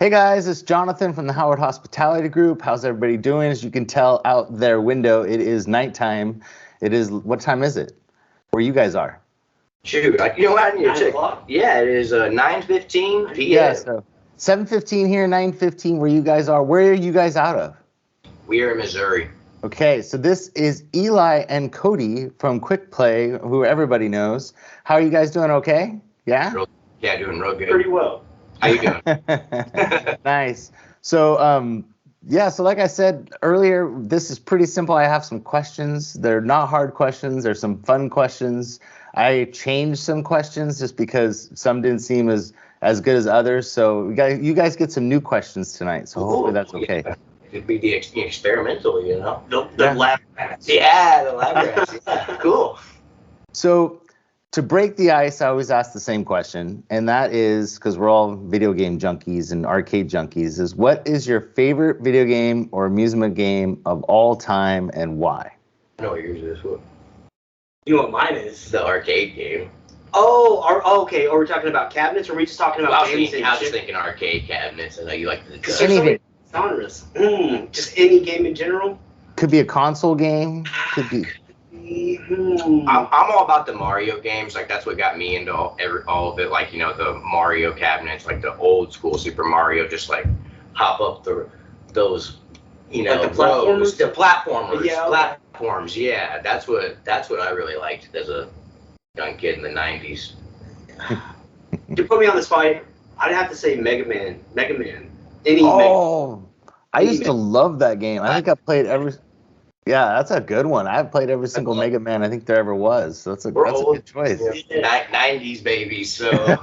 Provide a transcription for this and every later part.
Hey guys, it's Jonathan from the Howard Hospitality Group. How's everybody doing? As you can tell out their window, it is nighttime. What time is it? Where you guys are? Shoot, you know what? I need to check. Yeah, it is 9:15 p.m. Yeah, so 7:15 here, 9:15 where you guys are. Where are you guys out of? We are in Missouri. Okay, so this is Eli and Cody from Quick Play, who everybody knows. How are you guys doing? Okay? Yeah? Yeah, doing real good. Pretty well. How you doing? Nice. So, yeah, so like I said earlier, this is pretty simple. I have some questions. They're not hard questions. They're some fun questions. I changed some questions just because some didn't seem as good as others. So you guys get some new questions tonight. So hopefully that's okay. Yeah. It could be the experimental, you know? The lab rats. Yeah, the lab rats. Yeah. Cool. So to break the ice, I always ask the same question, and that is, because we're all video game junkies and arcade junkies, is what is your favorite video game or amusement game of all time and why? I know what yours is. What? You know what mine is? The arcade game. Okay. Are we talking about cabinets, or are we just talking about games? I was just thinking arcade cabinets. I know you like the Anything. Genres. Just any game in general? Could be a console game. Could be. I'm all about the Mario games. Like that's what got me into all of it. Like, you know, the Mario cabinets, like the old school Super Mario, just like hop up those, you know, like the platformers. The platformers. Yeah. Platforms. Yeah, that's what I really liked as a young kid in the '90s. To put me on the spot, I'd have to say Mega Man. I used to love that game. I think I played Yeah, that's a good one. I've played every single Mega Man I think there ever was. So that's a good choice. Yeah. 90s babies. So.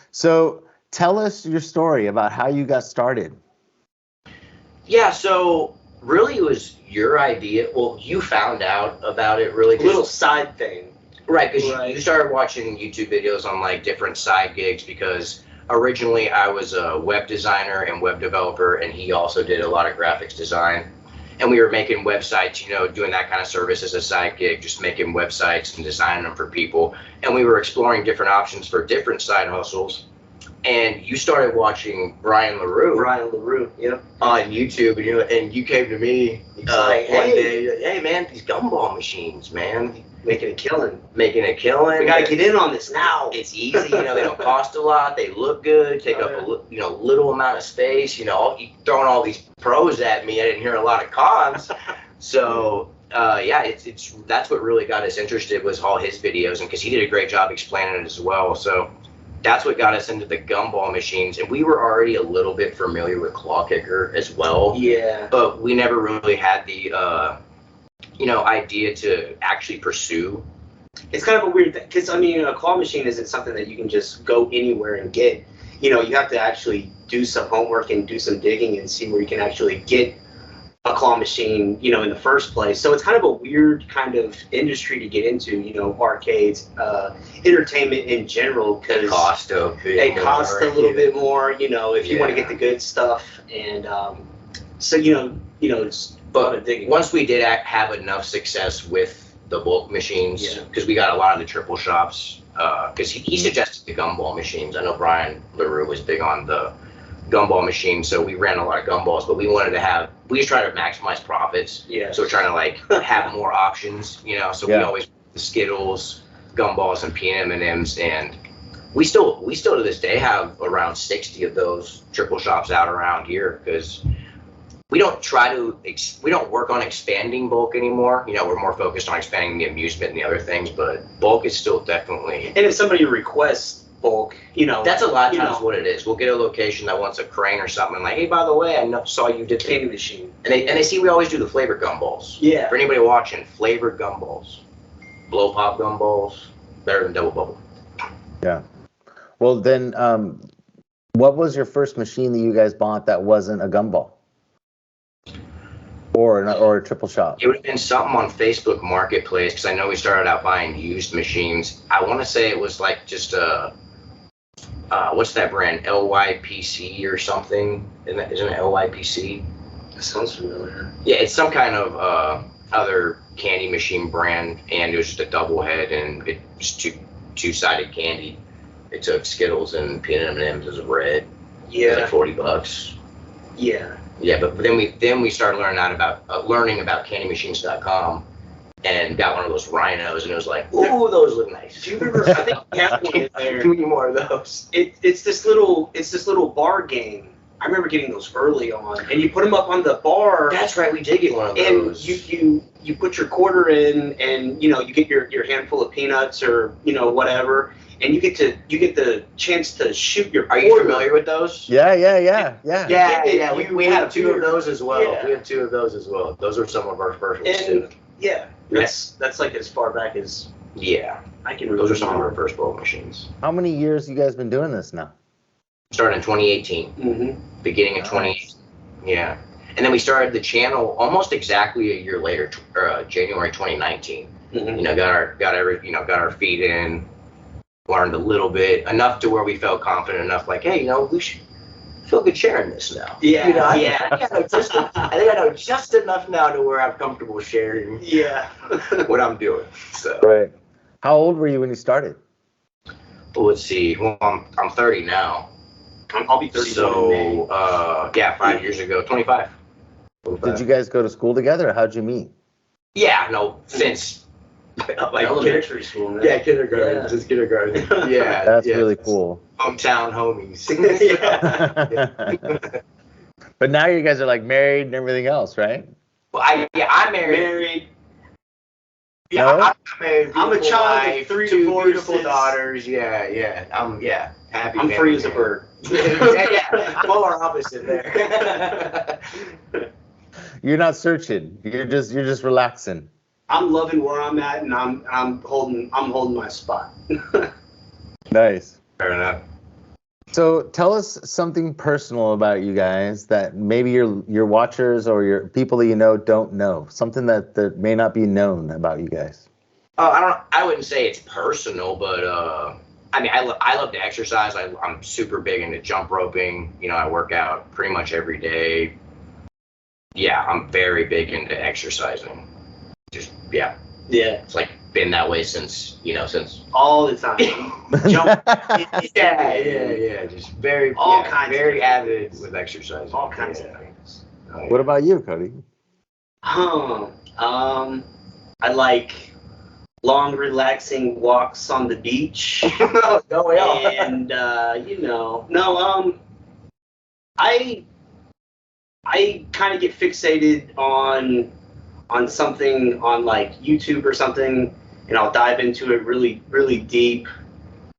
So tell us your story about how you got started. Yeah, so really it was your idea. Well, you found out about it really. A little side thing. Right, because you started watching YouTube videos on like different side gigs, because originally I was a web designer and web developer, and he also did a lot of graphics design. And we were making websites, you know, doing that kind of service as a side gig, just making websites and designing them for people. And we were exploring different options for different side hustles. And you started watching Brian LaRue, yep, on YouTube, and you came to me like, one day, hey man, these gumball machines, man. Making a killing. We gotta get in on this now. It's easy, you know. They don't cost a lot. They look good. Take up a little amount of space. You know, you throwing all these pros at me. I didn't hear a lot of cons. So yeah, it's that's what really got us interested, was all his videos, and because he did a great job explaining it as well. So that's what got us into the gumball machines, and we were already a little bit familiar with claw kicker as well. Yeah. But we never really had the idea to actually pursue. It's kind of a weird thing, because I mean, a claw machine isn't something that you can just go anywhere and get. You know, you have to actually do some homework and do some digging and see where you can actually get a claw machine, you know, in the first place. So it's kind of a weird kind of industry to get into, you know, arcades, entertainment in general, because they cost a little bit more, you know, if you want to get the good stuff. And so, you know, it's. But once we did have enough success with the bulk machines, because we got a lot of the triple shops, because he suggested the gumball machines. I know Brian LaRue was big on the gumball machine, so we ran a lot of gumballs, but we just try to maximize profits. Yeah. So we're trying to like have more options, you know. So we always the Skittles, gumballs, and peanut M&Ms, and we still to this day have around 60 of those triple shops out around here, because we don't work on expanding bulk anymore. You know, we're more focused on expanding the amusement and the other things, but bulk is still definitely. And if somebody requests bulk, you know, that's a lot of times what it is. We'll get a location that wants a crane or something, like, hey, by the way, saw you did candy machine, and they see we always do the flavored gumballs. Yeah. For anybody watching, flavored gumballs, blow pop gumballs, better than double bubble. Yeah. Well, then, what was your first machine that you guys bought that wasn't a gumball? Or a triple shot? It would have been something on Facebook Marketplace, because I know we started out buying used machines. I want to say it was like just what's that brand? LYPC or something? Isn't it LYPC? That sounds familiar. Yeah, it's some kind of other candy machine brand, and it was just a double head, and it was two-sided candy. It took Skittles and peanut M&Ms as a bread. Yeah. It was like $40. Yeah. Yeah, but then we started learning about candymachines.com and got one of those rhinos, and it was like, ooh, those look nice. Do you remember? I think you have one in there. Too many more of those. It's this little bar game. I remember getting those early on, and you put them up on the bar. That's right, we did get one of And those. you put your quarter in, and you get your handful of peanuts or whatever, and you get the chance to shoot your. Are you familiar with those? Yeah. Yeah. We have two of those as well. Yeah. We have two of those as well. Those are some of our first ones too. Yeah, that's like as far back as Yeah, I can. those are some of our first bowl machines. How many years you guys been doing this now? Started in 2018, Mm-hmm. beginning of 2018. Yeah, and then we started the channel almost exactly a year later, January 2019. Mm-hmm. Got our feet in, learned a little bit, enough to where we felt confident enough, like, hey, we should feel good sharing this now. Yeah, I think I know just enough now to where I'm comfortable sharing Yeah. what I'm doing. So, Right. How old were you when you started? well, let's see. Well, I'm 30 now. I'll be 31 in May. So, 5 years ago, 25. Did you guys go to school together, or how'd you meet? Yeah, no, since like Elementary school, man. Yeah, kindergarten, Yeah. just kindergarten. Yeah, That's yeah. really cool. Hometown homies. But now you guys are like married and everything else, right? Well, I'm married. Married. Yeah, No? I'm married. I'm a beautiful child of wife, 3 two divorces. beautiful daughters. Yeah. I'm happy. I'm family free as a man. bird. yeah, polar opposite there. You're not searching. You're just relaxing. I'm loving where I'm at, and I'm holding my spot. Nice. Fair enough. So tell us something personal about you guys that maybe your watchers or your people that you know don't know. Something that may not be known about you guys. I wouldn't say it's personal, but I love to exercise. I'm super big into jump roping. I work out pretty much every day. Yeah, I'm very big into exercising. Yeah, it's like been that way since All the time. Jump. yeah, just very very avid with exercise. All kinds of things. What about you, Cody? I like long, relaxing walks on the beach. And I kind of get fixated on something on like YouTube or something, and I'll dive into it really, really deep,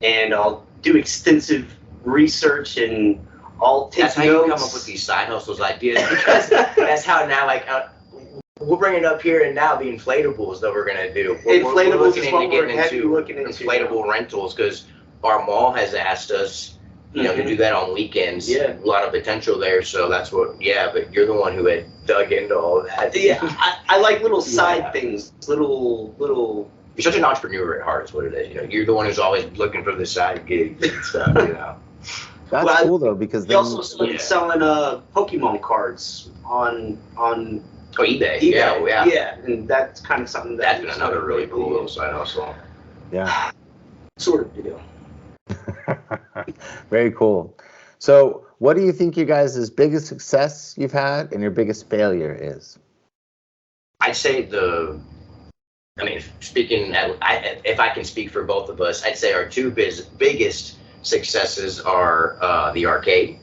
and I'll do extensive research, and I'll take That's how notes. you come up with these side hustles ideas, because that's how now we'll bring it up here and now, the inflatables that we're gonna do. Inflatables is what we're getting looking into. inflatable rentals, because our mall has asked us, to do that on weekends. Yeah. A lot of potential there, so that's what. Yeah, but you're the one who had dug into all of that. Yeah, I like little side things, little. You're such an entrepreneur at heart, is what it is. You're the one who's always looking for the side gigs and stuff. That's cool though, because We then also started selling Pokemon cards on eBay. eBay. Yeah. And that's kind of something That's been another really cool little side hustle. yeah. Sort of deal. Very cool. So what do you think you guys' biggest success you've had and your biggest failure is? I'd say if I can speak for both of us, I'd say our two biggest successes are the arcade,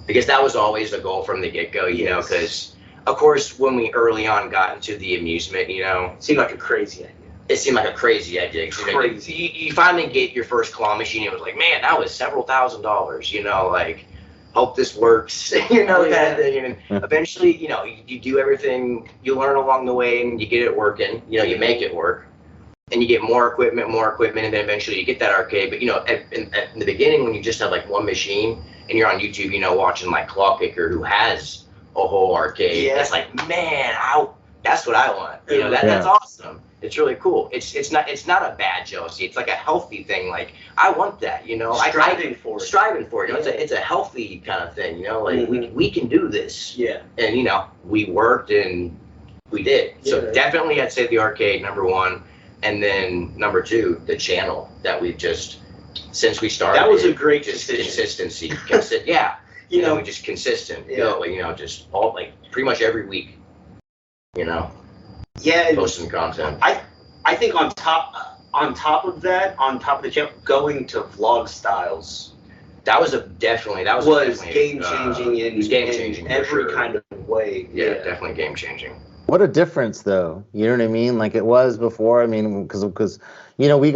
because that was always the goal from the get-go, because of course when we early on got into the amusement, It seemed like a crazy idea. it seemed like a crazy idea. Crazy. You finally get your first claw machine, it was like, man, that was several $1,000s, like, hope this works, kind of thing. And eventually, you do everything, you learn along the way, and you get it working, you make it work. And you get more equipment, and then eventually you get that arcade. But, in the beginning, when you just have like one machine, and you're on YouTube, not like Clawkicker, who has a whole arcade. Yeah. It's like, man, that's what I want. That's awesome. It's really cool. It's not a bad jealousy. It's like a healthy thing. Like, I want that. Striving for it. It's a healthy kind of thing. We can do this. Yeah. And we worked and we did. So Yeah. definitely, I'd say the arcade, number one, and then number two, the channel that we've just since we started. That was a great just decision. Consistency. Yeah. You know, we just consistent. Yeah. Just all like pretty much every week. Yeah. Posting content. I think on top of the channel, going to vlog styles. That was definitely game changing in every kind of way. Yeah, definitely game changing. What a difference, though. You know what I mean? Like it was before. I mean, because we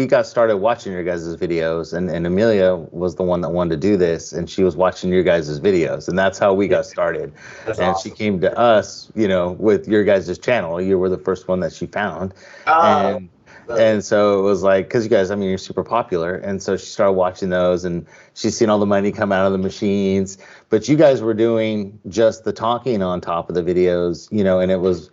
got started watching your guys' videos, and Amelia was the one that wanted to do this, and she was watching your guys' videos, and that's how we got started. That's and awesome. She came to us, with your guys' channel. You were the first one that she found, and so it was like, because you guys, I mean, you're super popular, and so she started watching those, and she's seen all the money come out of the machines. But you guys were doing just the talking on top of the videos, and it was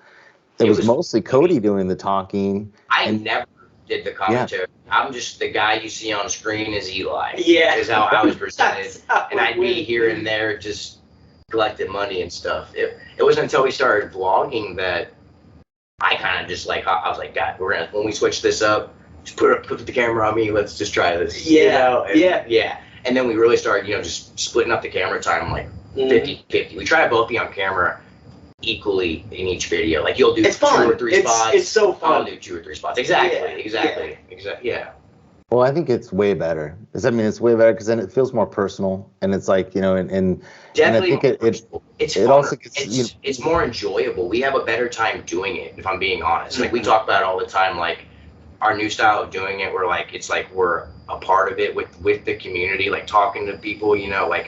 mostly Cody doing the talking. I never did the commentary. Yeah. I'm just the guy you see on screen is Eli. Yeah, is how I was presented, and I'd be here and there just collecting money and stuff. It wasn't until we started vlogging that I kind of just like, I was like, God, when we switch this up, just put the camera on me. Let's just try this. Yeah. Yeah. And then we really started, just splitting up the camera time like 50-50. We try to both be on camera equally in each video. Like you'll do 2 or 3 spots. It's so fun. I'll do 2 or 3 spots. Exactly. Yeah. Well, I think it's way better. It's way better because then it feels more personal, and it's like, and definitely. And I think it's also gets, it's more enjoyable. We have a better time doing it, if I'm being honest. Like we talk about it all the time, like our new style of doing it. It's like we're a part of it with the community, like talking to people. You know what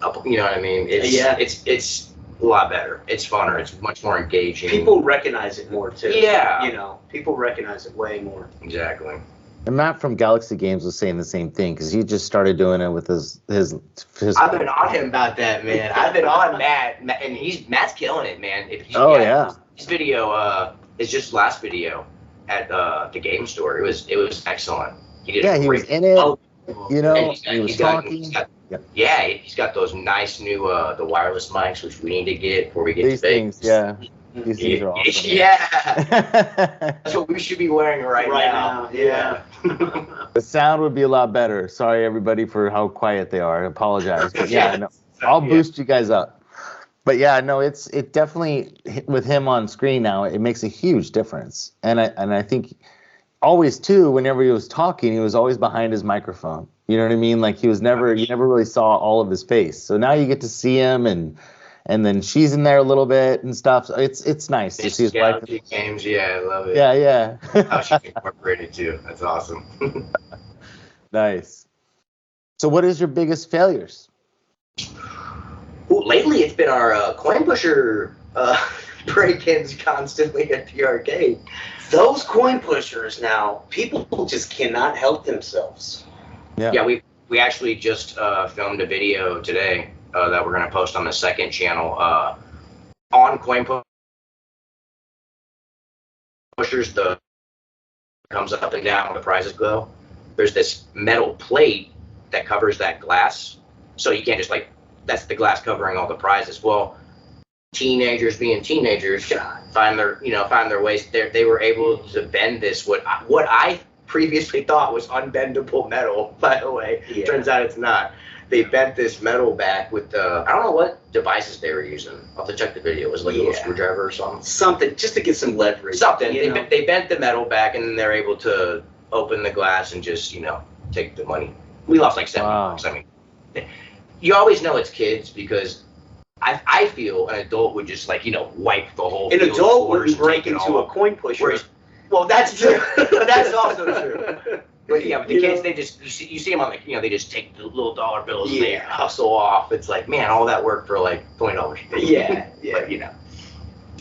I mean? It's a lot better. It's funner. It's much more engaging. People recognize it more too. Yeah. People recognize it way more. Exactly. And Matt from Galaxy Games was saying the same thing because he just started doing it with his. I've been on him about that, man. I've been on Matt, and Matt's killing it, man. His video, his just last video at the game store. It was excellent. He did. Yeah, he was in it. He was talking. He's got those nice new the wireless mics, which we need to get before we get these to things. Yeah. These things are awesome. Yeah. That's what we should be wearing right now. Yeah. The sound would be a lot better. Sorry, everybody, for how quiet they are. I apologize. But I'll boost you guys up. But it definitely, with him on screen now, it makes a huge difference. And I think always too, whenever he was talking, he was always behind his microphone. You know what I mean? Like you never really saw all of his face. So now you get to see him, and then she's in there a little bit and stuff. So it's nice to see his wife. Games, I love it. Yeah. How she incorporated too. That's awesome. Nice. So what is your biggest failures? Ooh, lately it's been our coin pusher break-ins constantly at the arcade. Those coin pushers now, people just cannot help themselves. Yeah, we actually just filmed a video today that we're going to post on the second channel on coin pushers. The comes up and down when the prizes go. There's this metal plate that covers that glass, so you can't just that's the glass covering all the prizes. Well, teenagers being teenagers find their ways. They were able to bend this what I previously thought was unbendable metal. By the way, turns out it's not. They bent this metal back with I don't know what devices they were using. I'll have to check the video. It was like a little screwdriver or something. Something just to get some leverage. Something. They bent the metal back, and then they're able to open the glass and just take the money. We lost like $70. I mean, you always know it's kids because I feel an adult would just wipe the whole. An adult would break into a coin pusher. Well, that's true. That's also true. But but the kids, they just you see them on they just take the little dollar bills and they hustle off. It's like, man, all that work for like $20. Yeah. But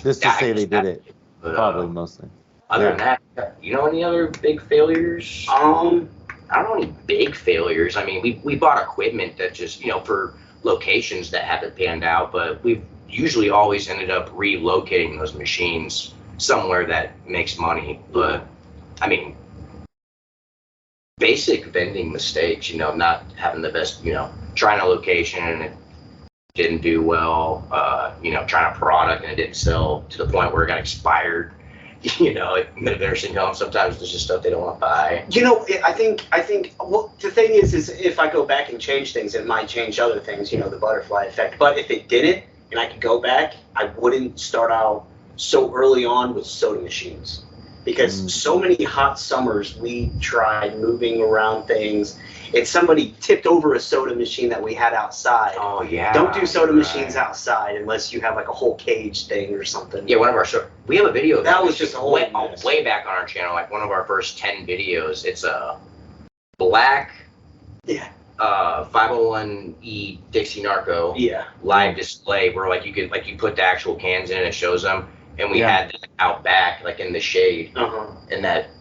just to say they did it, probably mostly. Other than that, any other big failures? I don't know any big failures. I mean, we bought equipment that just for locations that haven't panned out, but we've usually always ended up relocating those machines somewhere that makes money. But I mean, basic vending mistakes, not having the best, trying a location and it didn't do well, trying a product and it didn't sell to the point where it got expired. you know, in the nursing home, sometimes there's just stuff they don't want to buy. You know, I think, well, the thing is if I go back and change things, it might change other things, you know, the butterfly effect. But if it didn't, and I could go back, I wouldn't start out so early on with soda machines. Because so many hot summers we tried moving around things, and somebody tipped over a soda machine that we had outside. Oh yeah. Don't do soda machines outside unless you have like a whole cage thing or something. Yeah, one of our we have a video that was just a whole way back on our channel, like one of our first 10 videos. It's a black 501e Dixie Narco live display where like you put the actual cans in and it shows them. And we had that out back, like in the shade, and that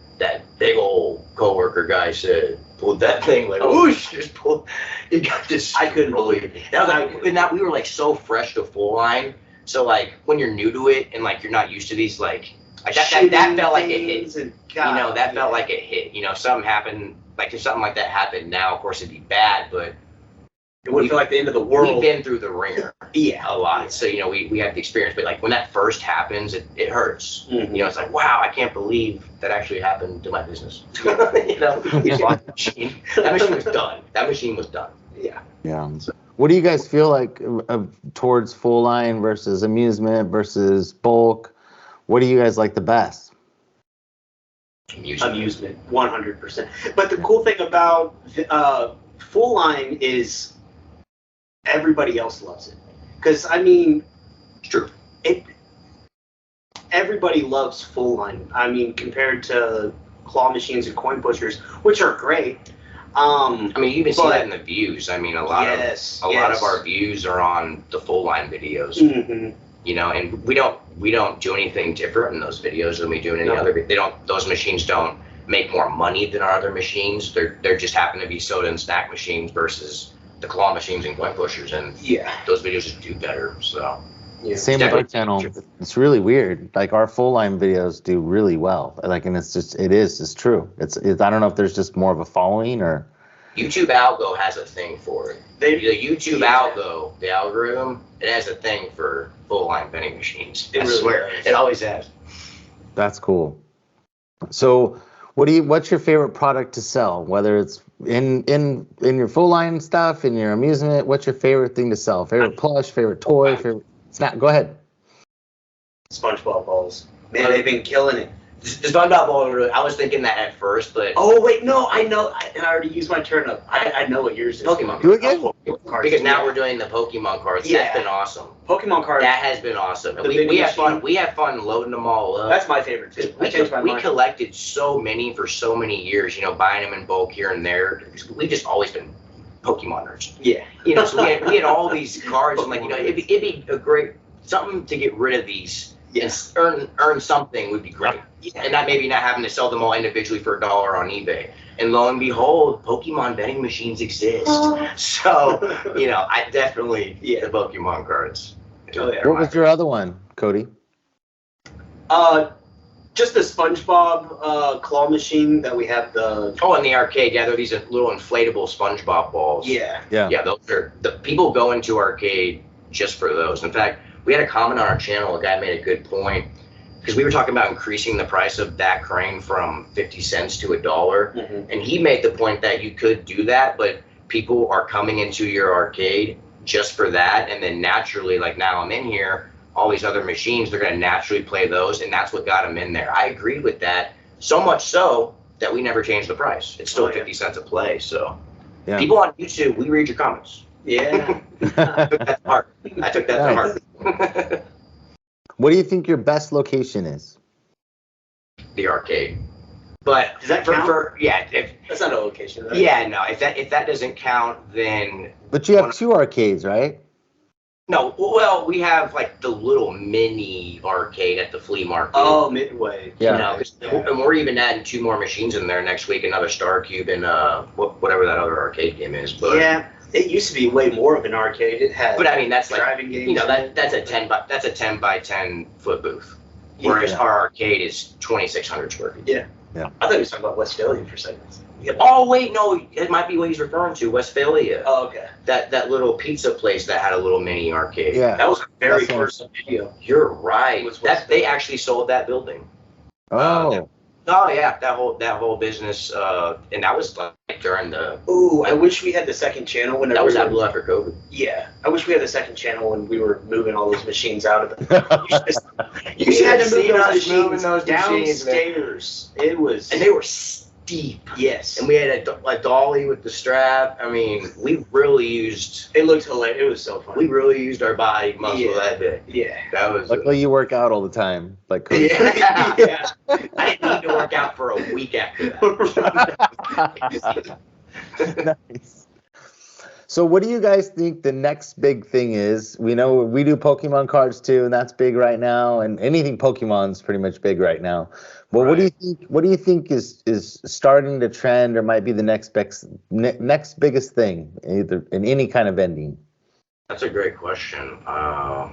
big old coworker guy said, pulled that thing like, whoosh, just pulled. He got this. I couldn't believe it. That was like, and that we were like so fresh to full line. So like when you're new to it and like you're not used to these, like that felt like it hit. You know, that felt like it hit. You know, something happened. Like if something like that happened now, of course it'd be bad, but it wouldn't feel like the end of the world. We've been through the ringer a lot. So, you know, we have the experience. But, like, when that first happens, it hurts. You know, it's like, wow, I can't believe that actually happened to my business. You know, we just bought the machine. That machine was done. That machine was done. Yeah. What do you guys feel like towards full line versus amusement versus bulk? What do you guys like the best? Amusement, 100%. But the cool thing about full line is everybody else loves it. Because, I mean, it's true. Everybody loves full line. I mean, compared to claw machines and coin pushers, which are great. I mean, you even see that in the views. I mean, a lot of our views are on the full line videos. You know, and we don't do anything different in those videos than we do in any other. Those machines don't make more money than our other machines. They're just happen to be soda and snack machines versus the claw machines and coin pushers, and those videos just do better. So same with our channel. It's really weird. Like our full line videos do really well. Like, and it's true. It's I don't know if there's just more of a following or. YouTube algo has a thing for it. The YouTube algo, the algorithm, it has a thing for full line vending machines. I swear, it always has. That's cool. So, what's your favorite product to sell? Whether it's in your full line stuff, in your amusement, what's your favorite thing to sell? Favorite plush, favorite toy, favorite snack? Go ahead. SpongeBob balls. Man, they've been killing it. The SpongeBob ball, I was thinking that at first, but oh wait, no, I know, and I already used my turnip. I know what yours is. Pokemon. Do it again. Because now we're doing the Pokemon cards. That's been awesome. Pokemon cards. That has been awesome. And we have fun. We have fun loading them all up. That's my favorite too. We collected so many for so many years. You know, buying them in bulk here and there. We've just always been Pokemon nerds. Yeah. You know, so we had all these cards, and like, you know, it'd be a great something to get rid of these. And earn something would be great. And not having to sell them all individually for $1 on eBay. And lo and behold, Pokemon vending machines exist. So, you know, I definitely the Pokemon cards. What was your other one, Cody? Just the SpongeBob claw machine that we have in the arcade. Yeah, they're these little inflatable SpongeBob balls. Yeah. Those are the people go into arcade just for those. In fact, we had a comment on our channel. A guy made a good point because we were talking about increasing the price of that crane from 50 cents to $1. And he made the point that you could do that, but people are coming into your arcade just for that. And then naturally, like now I'm in here, all these other machines, they're going to naturally play those. And that's what got them in there. I agreed with that, so much so that we never changed the price. It's still 50 cents a play. So people on YouTube, we read your comments. Yeah. I took that to heart. What do you think your best location is? The arcade. But does that count? That's not a location, right? Yeah, no. If that doesn't count, then. But you have two arcades, right? No, well, we have like the little mini arcade at the flea market. Oh, Midway. Yeah. You know, and we're even adding 2 more machines in there next week. Another Star Cube and whatever that other arcade game is. But yeah. It used to be way more of an arcade. It had, but I mean, that's like driving games. You know, that's a 10 by 10 foot booth, whereas our arcade is 2,600 square feet. Yeah. I thought he was talking about Westphalia for seconds. Oh wait, no, it might be what he's referring to, Westphalia. Oh, okay. That little pizza place that had a little mini arcade. Yeah. That was the very first video. You're right. They actually sold that building. Oh. Oh yeah, that whole business, and that was like during the. Ooh, I wish we had the second channel when that was after COVID. Yeah, I wish we had the second channel when we were moving all those machines out of the. You should have seen us moving machines those machines, man. downstairs. It was, And they were steep. yes, And we had a dolly with the strap. I mean, we really used. it looked hilarious. It was so fun. We really used our body muscle that day. Yeah. That was. Luckily, you work out all the time, like Cody. Yeah. Yeah. I didn't need to work out for a week after that. Nice. So what do you guys think the next big thing is? We know we do Pokemon cards too, and that's big right now, and anything Pokemon's pretty much big right now. But what do you think? What do you think is starting to trend, or might be the next biggest thing, either in any kind of vending? That's a great question. I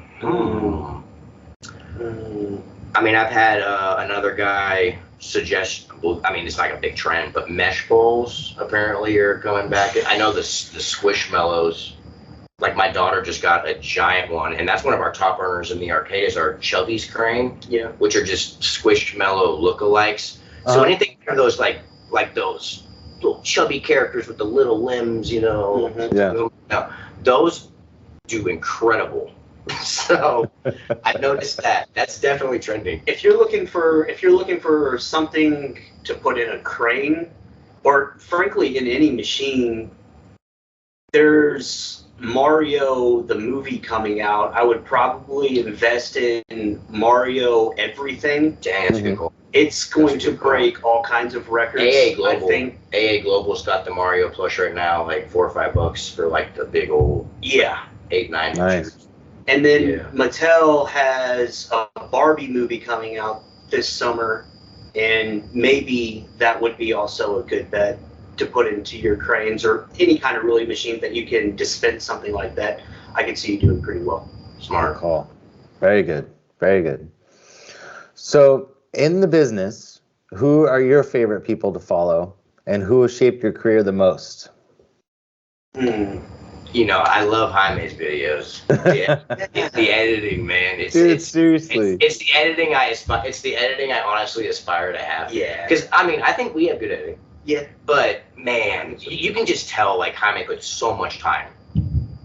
mean, I've had another guy suggest. Well, I mean, it's like a big trend, but mesh bowls apparently are coming back. I know the Squishmallows. Like my daughter just got a giant one, and that's one of our top earners in the arcade. Is our Chubby's Crane, which are just Squishmallow lookalikes. So anything for those like those little chubby characters with the little limbs, you know, those do incredible. So I've noticed that that's definitely trending. If you're looking for something to put in a crane, or frankly in any machine, there's Mario the movie coming out. I would probably invest in Mario everything. Dang, that's good call. It's going to break all kinds of records. AA Global. I think. AA Global's got the Mario plush right now, like $4 or $5 for like the big old 8-9 Nice. inches. And then Mattel has a Barbie movie coming out this summer, and maybe that would be also a good bet to put into your cranes or any kind of really machine that you can dispense something like that. I could see you doing pretty well. Smart call. Very good. Very good. So in the business, who are your favorite people to follow, and who has shaped your career the most? You know, I love Jaime's videos. Yeah, it's the editing, man. Seriously. It's the editing It's the editing I honestly aspire to have. Yeah. Because I mean, I think we have good editing. Yeah. But man, you can just tell like Jaime puts so much time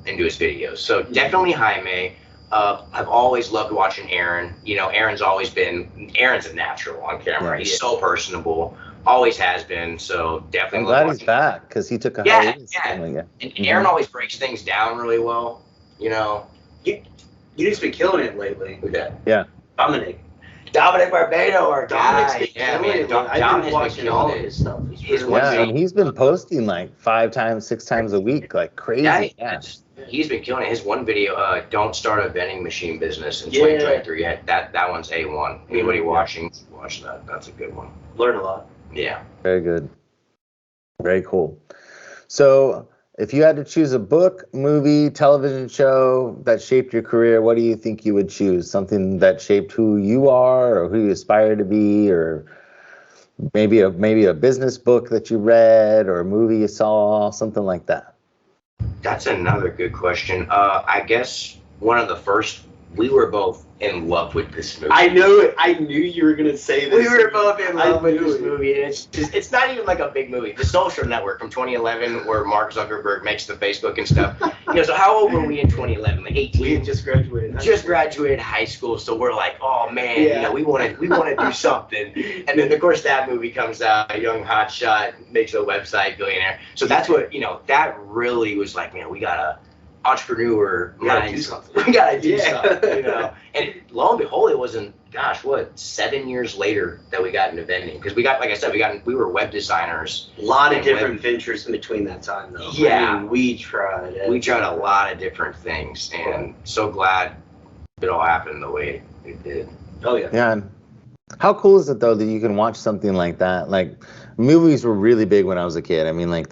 into his videos. So definitely Jaime. I've always loved watching Aaron. You know, Aaron's a natural on camera. He's so personable. Always has been, so definitely. I'm glad he's back because he took a hiatus. And Aaron always breaks things down really well. You know, you just been killing it lately. Who's that? Yeah, Dominic Barbado, our Dominic's guy. been killing it. I've been watching all of his stuff. and he's been posting like 5 times, 6 times a week, like crazy. He's been killing it. His one video, "Don't Start a Vending Machine Business in 2023." That one's A1. Anybody watching, watch that. That's a good one. Learn a lot. Yeah. Very good. Very cool. So if you had to choose a book, movie, television show that shaped your career, what do you think you would choose? Something that shaped who you are or who you aspire to be, or maybe a business book that you read or a movie you saw, something like that? That's another good question. I guess one of the first, we were both in love with this movie. I know it. I knew you were gonna say this. We were both in love with this movie, and it's not even like a big movie. The Social Network from 2011, where Mark Zuckerberg makes the Facebook and stuff. You know, so how old were we in 2011? Like 18. We had just graduated. Graduated high school, so we're like, oh man, you know, we want to do something. And then of course that movie comes out, a young hotshot makes a website, billionaire. So that's what, you know, that really was like, man, we gotta entrepreneur mind. We gotta do something, you know. And lo and behold, it wasn't, 7 years later that we got into vending, because we got, like I said, we were web designers. A lot of different ventures in between that time, though. Yeah, I mean, we tried a lot of different things, and so glad it all happened the way it did. Oh yeah. Yeah. How cool is it though that you can watch something like that? Like, movies were really big when I was a kid. I mean, like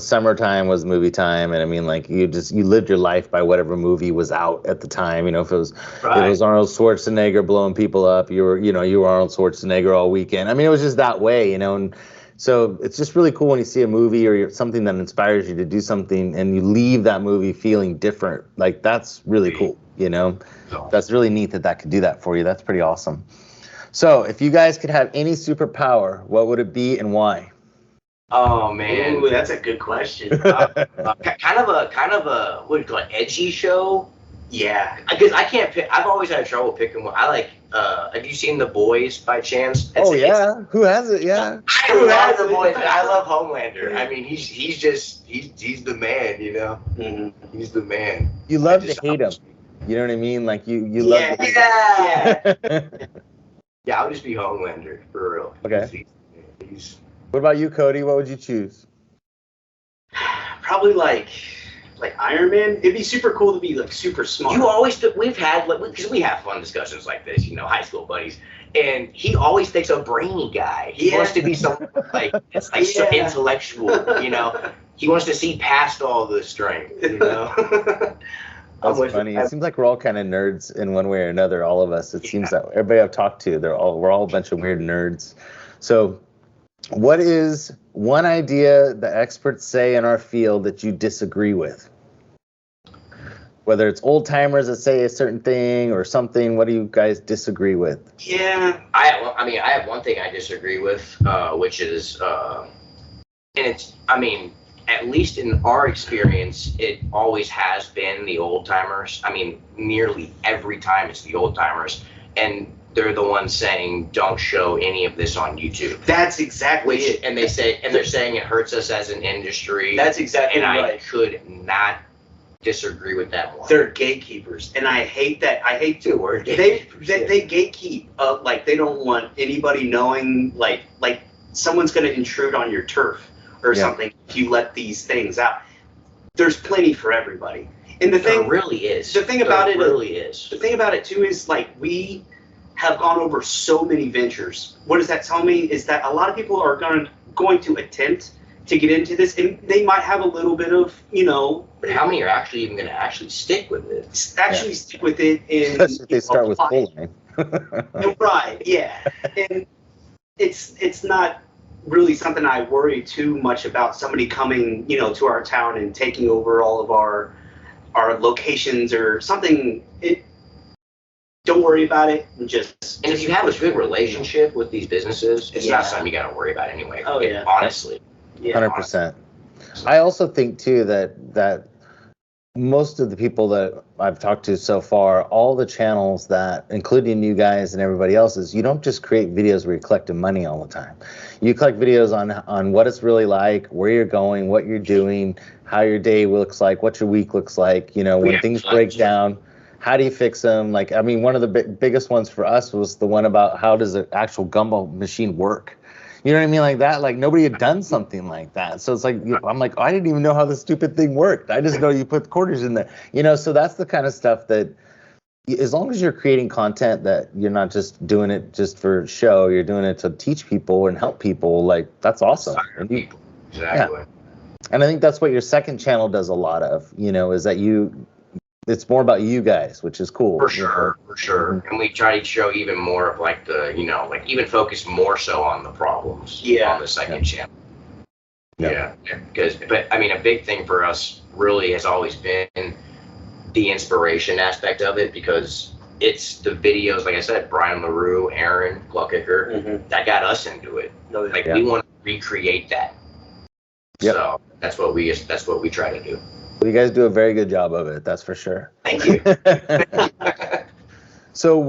summertime was movie time, and I mean, like you lived your life by whatever movie was out at the time. You know, if it was Arnold Schwarzenegger blowing people up, you were Arnold Schwarzenegger all weekend. I mean, it was just that way, you know. And so it's just really cool when you see a movie or something that inspires you to do something, and you leave that movie feeling different. Like, that's really cool, you know. That's really neat that could do that for you. That's pretty awesome. So, if you guys could have any superpower, what would it be and why? Oh man, Ooh, that's a good question. kind of a what do you call it, edgy show? Yeah. Because I can't pick. I've always had trouble picking one. I like. Have you seen The Boys by chance? Oh yeah, who has it? Yeah, I love The Boys. I love Homelander. I mean, he's the man. You know, he's the man. You love to hate him. You know what I mean? Like you love. Yeah. Yeah, I'll just be Homelander for real. Okay. What about you, Cody? What would you choose? Probably like Iron Man. It'd be super cool to be like super smart. We've had, because we have fun discussions like this, you know, high school buddies, and he always thinks a brainy guy. He wants to be someone so intellectual, you know. He wants to see past all the strength, you know. That's funny. It seems like we're all kind of nerds in one way or another. All of us. It seems that everybody I've talked to, we're all a bunch of weird nerds. So, what is one idea the experts say in our field that you disagree with? Whether it's old timers that say a certain thing or something, what do you guys disagree with? Yeah, I have one thing I disagree with, which is, and it's, at least in our experience, it always has been the old timers. I mean, nearly every time it's the old timers, and they're the ones saying, don't show any of this on YouTube. That's exactly it. And they're saying it hurts us as an industry. That's exactly right. And I could not disagree with that more. They're gatekeepers, and I hate that. I hate the word. They gatekeep. Like they don't want anybody knowing. Like someone's going to intrude on your turf or something if you let these things out. There's plenty for everybody. And the thing really is. The thing about it really is. The thing about it too is like we have gone over so many ventures. What does that tell me? Is that a lot of people are going to attempt to get into this, and they might have a little bit of, you know. But how many are actually even going to actually stick with it? Stick with it, and especially if they start with full line. Right? Yeah, and it's not really something I worry too much about. Somebody coming, you know, to our town and taking over all of our locations or something. Don't worry about it. And if you have a good relationship with these businesses, it's not something you got to worry about anyway. Oh yeah, honestly. 100%. I also think too that most of the people that I've talked to so far, all the channels that, including you guys and everybody else's, you don't just create videos where you're collecting money all the time. You collect videos on what it's really like, where you're going, what you're doing, how your day looks like, what your week looks like. You know, when things break down, how do you fix them? Like, I mean, one of the biggest ones for us was the one about how does the actual gumball machine work. You know what I mean? Like that, like nobody had done something like that. So it's like, I'm like, I didn't even know how this stupid thing worked. I just know you put quarters in there, you know? So that's the kind of stuff that, as long as you're creating content that you're not just doing it just for show, you're doing it to teach people and help people. Like that's awesome. Exactly. Yeah. And I think that's what your second channel does a lot of, you know, is that it's more about you guys, which is cool. For sure. And we try to show even more of like the, you know, like even focus more so on the problems on the second channel. Yeah. But I mean, a big thing for us really has always been the inspiration aspect of it, because it's the videos, like I said, Brian LaRue, Aaron Gluckicker, that got us into it. Like we want to recreate that. Yep. So that's what we try to do. Well, you guys do a very good job of it, that's for sure. Thank you. So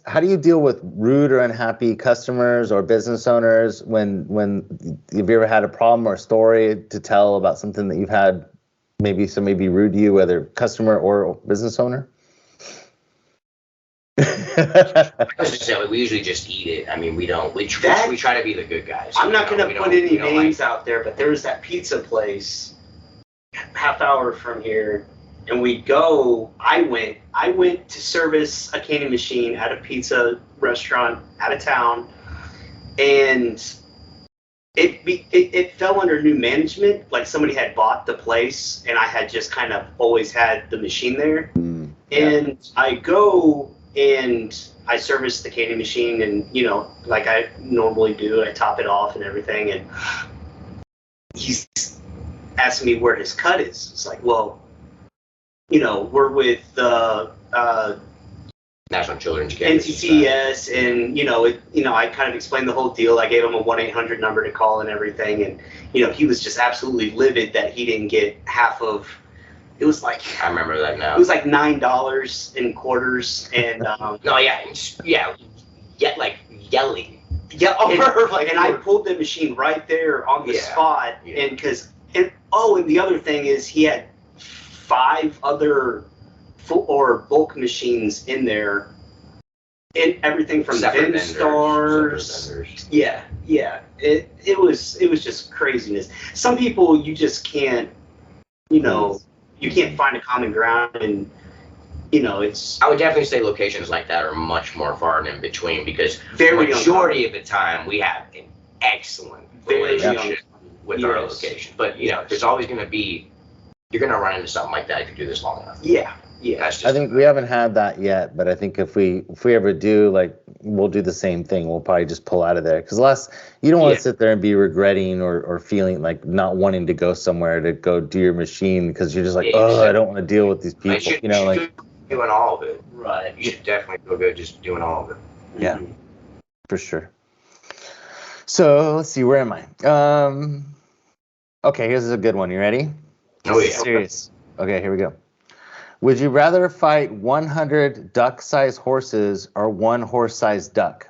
how do you deal with rude or unhappy customers or business owners when have you ever had a problem or a story to tell about something that you've had maybe somebody be rude to you, whether customer or business owner? We usually just eat it. I mean, we try to be the good guys. I'm not going to put any names out there, but there's that pizza place half hour from here, and I went to service a candy machine at a pizza restaurant out of town, and it fell under new management. Like somebody had bought the place, and I had just kind of always had the machine there. And I go and I service the candy machine, and you know, like I normally do, I top it off and everything, and he's asking me where his cut is. It's like, well, you know, we're with National Children's Cancer NCCS, and I kind of explained the whole deal. I gave him a 1-800 number to call and everything, and he was just absolutely livid that he didn't get half of. It was like, I remember that now. It was like $9 in quarters, and no, like yelling. Yeah, and I pulled the machine right there on the spot, and and the other thing is he had 5 other full or bulk machines in there, and everything from Vendstars. Yeah. It was just craziness. Some people you just can't, you can't find a common ground, and it's. I would definitely say locations like that are much more far and in between, because very majority of the time we have an excellent relationship with our location. But there's always going to be, you're going to run into something like that if you do this long enough. Yeah. I think we haven't had that yet, but I think if we ever do, like, we'll do the same thing. We'll probably just pull out of there, because you don't want to sit there and be regretting or feeling like not wanting to go somewhere to go do your machine, because you're just like, I don't want to deal with these people. Doing all of it. Right. You should definitely feel good just doing all of it. Yeah, for sure. So let's see, where am I? Okay, here's a good one. You ready? Oh yeah. Serious. Okay, here we go. Would you rather fight 100 duck-sized horses or 1 horse-sized duck?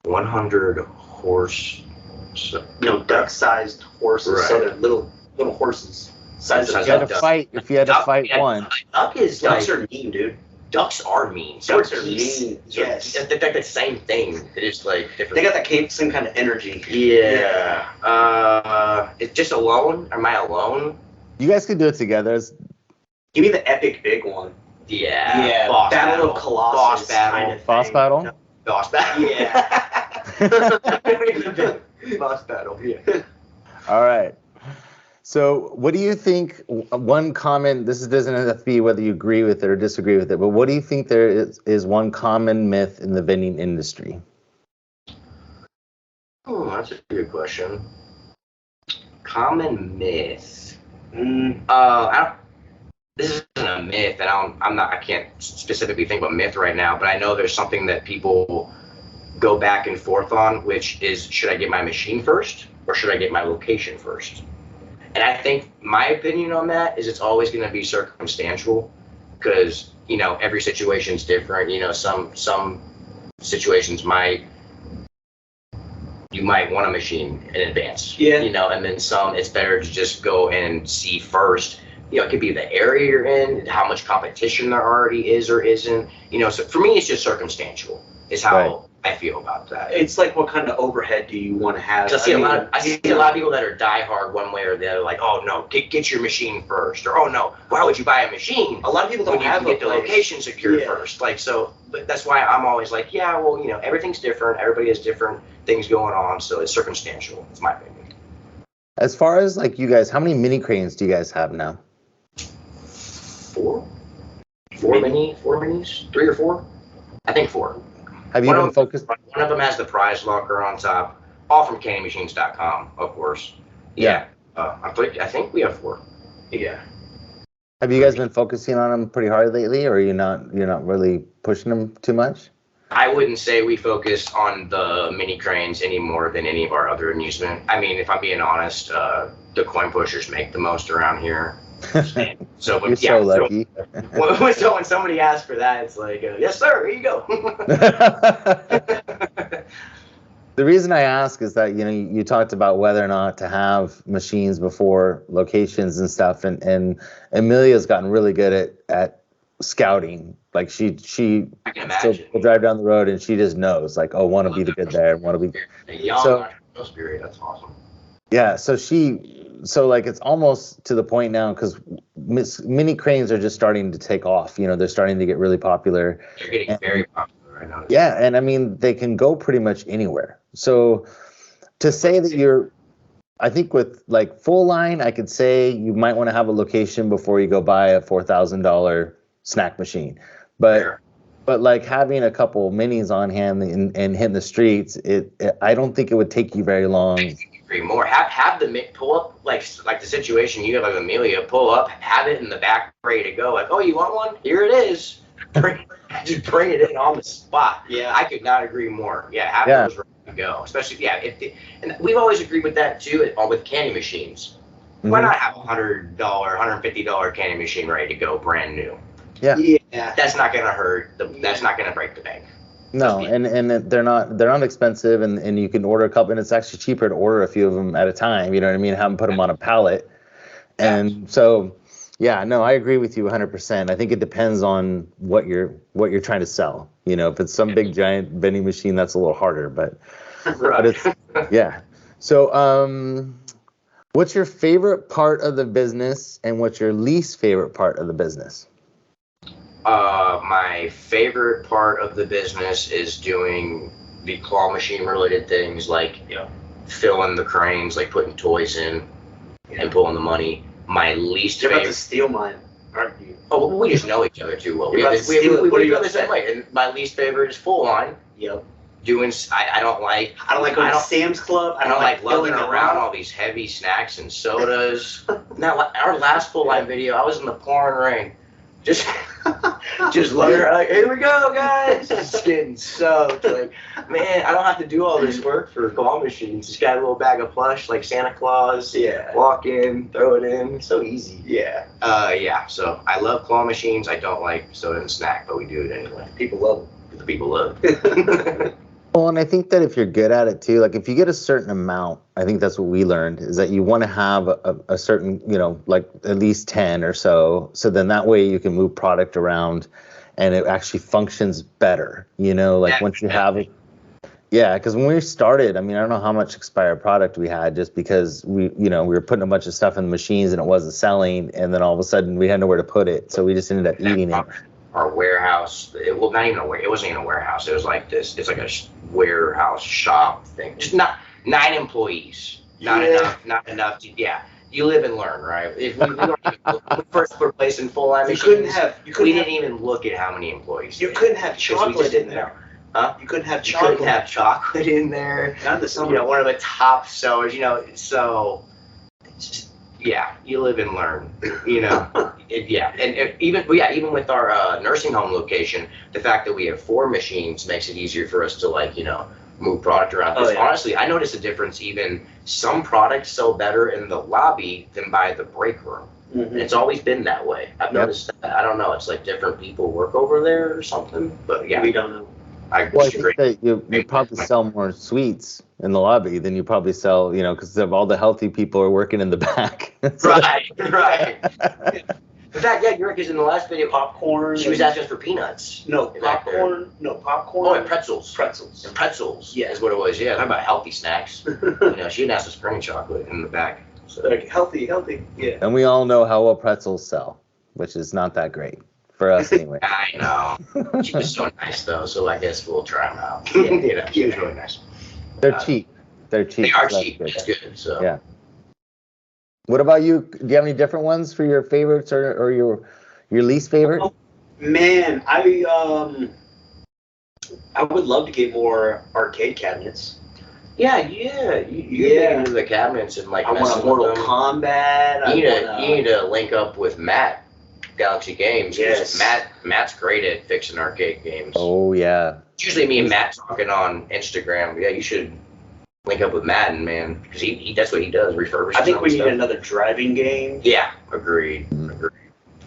100 horse. No, duck-sized horses. Right. So they're little horses. If you had to fight one. Ducks are mean, dude. Ducks are mean. Ducks are mean. Yes. They're like the same thing. They're just like different. They got that same kind of energy. Yeah. It's just alone. Am I alone? You guys could do it together. Give me the epic big one. Yeah. Battle of Colossus. Boss battle? Boss battle. Yeah. Boss battle. Yeah. All right. So what do you think, one common, this doesn't have to be whether you agree with it or disagree with it, but what do you think there is one common myth in the vending industry? Oh, that's a good question. Common myth. This isn't a myth, and I can't specifically think of a myth right now, but I know there's something that people go back and forth on, which is, should I get my machine first or should I get my location first? And I think my opinion on that is it's always going to be circumstantial, because every situation is different. Some situations you might want a machine in advance. Yeah. And then some it's better to just go and see first. It could be the area you're in, how much competition there already is or isn't. So for me, it's just circumstantial. Is how I feel about that. It's like, what kind of overhead do you want to have? I see a lot of people that are diehard one way or the other, like, oh no, get your machine first, or oh no, why would you buy a machine? A lot of people don't have get the location secured first. Like, so, but that's why I'm always like, everything's different. Everybody has different things going on, so it's circumstantial. It's my opinion. As far as like you guys, how many mini cranes do you guys have now? 4 minis, 3 or 4. I think 4. Have you been focused? One of them has the prize locker on top, all from cannymachines.com, of course. Yeah. I think we have 4. Yeah. Have you guys been focusing on them pretty hard lately, or you're not really pushing them too much? I wouldn't say we focus on the mini cranes any more than any of our other amusement. I mean, if I'm being honest, the coin pushers make the most around here. So, you're so lucky. So when somebody asks for that, it's like, yes, sir, here you go. The reason I ask is that you talked about whether or not to have machines before locations and stuff, and Amelia's gotten really good at scouting. Like she will drive down the road and she just knows, like, oh, want to be the good there, want to be. So spirit, that's awesome. Yeah, so like it's almost to the point now, because mini cranes are just starting to take off. They're starting to get really popular. They're getting very popular right now. Yeah, and I mean, they can go pretty much anywhere. So to say that I think with like full line, I could say you might want to have a location before you go buy a $4,000 snack machine. But like having a couple minis on hand and hitting the streets, I don't think it would take you very long. More have the pull up, like the situation you have with Amelia, pull up, have it in the back ready to go, like, oh, you want one, here it is, just bring it in on the spot. Yeah. I could not agree more. Yeah, have those ready to go. Especially, and we've always agreed with that too, with candy machines. Why not have $100, $150 candy machine ready to go, brand new? Yeah. That's not gonna hurt. That's not gonna break the bank. No, and they're not expensive, and you can order a couple, and it's actually cheaper to order a few of them at a time. You know what I mean? Have them put them on a pallet, and so yeah, no, I agree with you 100%. I think it depends on what you're trying to sell. You know, if it's some big giant vending machine, that's a little harder, but it's yeah. So what's your favorite part of the business, and what's your least favorite part of the business? My favorite part of the business is doing the claw machine related things, like filling the cranes, like putting toys in and pulling the money. My least favorite. You're about to steal mine, aren't you? Oh, well, we just know each other too well. We do the same way. And my least favorite is full line. Yep. Doing, I don't like going to Sam's Club. I don't like lugging around all these heavy snacks and sodas. Now, our last full line video, I was in the pouring rain. Just lugging around, like, here we go, guys. Just getting soaked. Like, man, I don't have to do all this work for claw machines. Just got a little bag of plush, like Santa Claus. Yeah. Walk in, throw it in. It's so easy. Yeah. So I love claw machines. I don't like soda and snack, but we do it anyway. People love it. The people love it. Well, and I think that if you're good at it too, like if you get a certain amount, I think that's what we learned, is that you want to have a certain, like at least 10 or so. So then that way you can move product around and it actually functions better, once you have it. Yeah, because when we started, I don't know how much expired product we had, just because we were putting a bunch of stuff in the machines and it wasn't selling. And then all of a sudden we had nowhere to put it. So we just ended up eating it. Our warehouse, it wasn't even a warehouse. It was like this. It's like a warehouse shop thing. Just not 9 employees. Not enough to. Yeah, you live and learn, right? If we weren't even, when we first were placing full line machines, we didn't even look at how many employees. You couldn't have chocolate in there. Huh? You couldn't have chocolate. You couldn't have chocolate in there. Not the summer. One of the top sellers. So. Yeah, you live and learn, and even with our nursing home location, the fact that we have 4 machines makes it easier for us to move product around. Honestly, I noticed a difference. Even some products sell better in the lobby than by the break room. Mm-hmm. And it's always been that way. I've noticed that. I don't know. It's like different people work over there or something. But yeah, we don't know. I think that you probably sell more sweets in the lobby than you probably sell, because of all the healthy people are working in the back. Right. In fact, you're right, because in the last video, popcorn. She was asking us for peanuts. No, popcorn. Oh, and pretzels. And pretzels. Yeah, is what it was. Yeah, talking about healthy snacks. She didn't ask us for any chocolate in the back. So. Like healthy. Yeah. And we all know how well pretzels sell, which is not that great. For us, anyway. I know. She was so nice, though, so I guess we'll try them out. She was really nice. They're cheap. They are cheap. It's good. So. Yeah. What about you? Do you have any different ones for your favorites or your least favorite? Oh, man, I would love to get more arcade cabinets. Yeah. You get into the cabinets and I want a Mortal Kombat. You need to link up with Matt. Galaxy Games. Yes. Matt's great at fixing arcade games. Oh yeah. It's usually me and Matt talking on Instagram. Yeah, you should link up with Matt, man, because he that's what he does, refurbishes. I think we need another driving game. Yeah, agreed.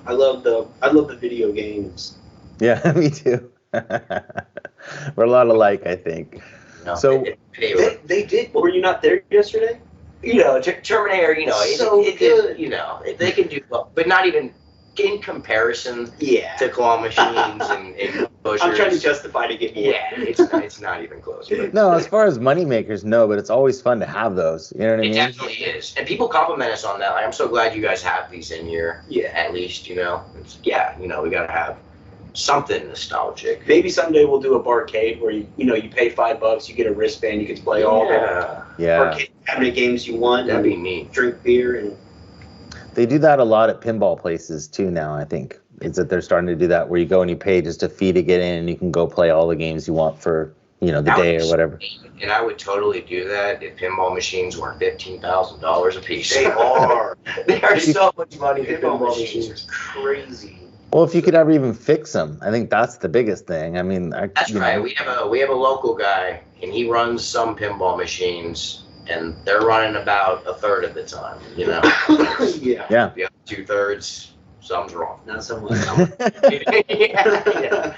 I love the video games. Yeah, me too. We're a lot alike, I think. No, so they did. Were you not there yesterday? Terminator. So good. They can do well, but not even in comparison to claw machines and pushers. I'm trying to justify to get more. Yeah, it's not even close. But. No, as far as money makers, no, but it's always fun to have those. You know what I mean? It definitely is. And people compliment us on that. I'm so glad you guys have these in here. Yeah. At least, we got to have something nostalgic. Maybe someday we'll do a barcade where you pay $5, you get a wristband, you get to play all the arcade cabinet games you want. That'd be neat. Drink beer and. They do that a lot at pinball places too now, I think. It's that they're starting to do that where you go and you pay just a fee to get in and you can go play all the games you want for, the day or whatever. And I would totally do that if pinball machines weren't $15,000 a piece. They are. They are so much money. Pinball machines are crazy. Well, if you could ever even fix them, I think that's the biggest thing. I mean, That's right. We have a local guy, and he runs some pinball machines, and they're running about a third of the time. You know. Yeah. The other 2/3, something's wrong. Not so much. Yeah.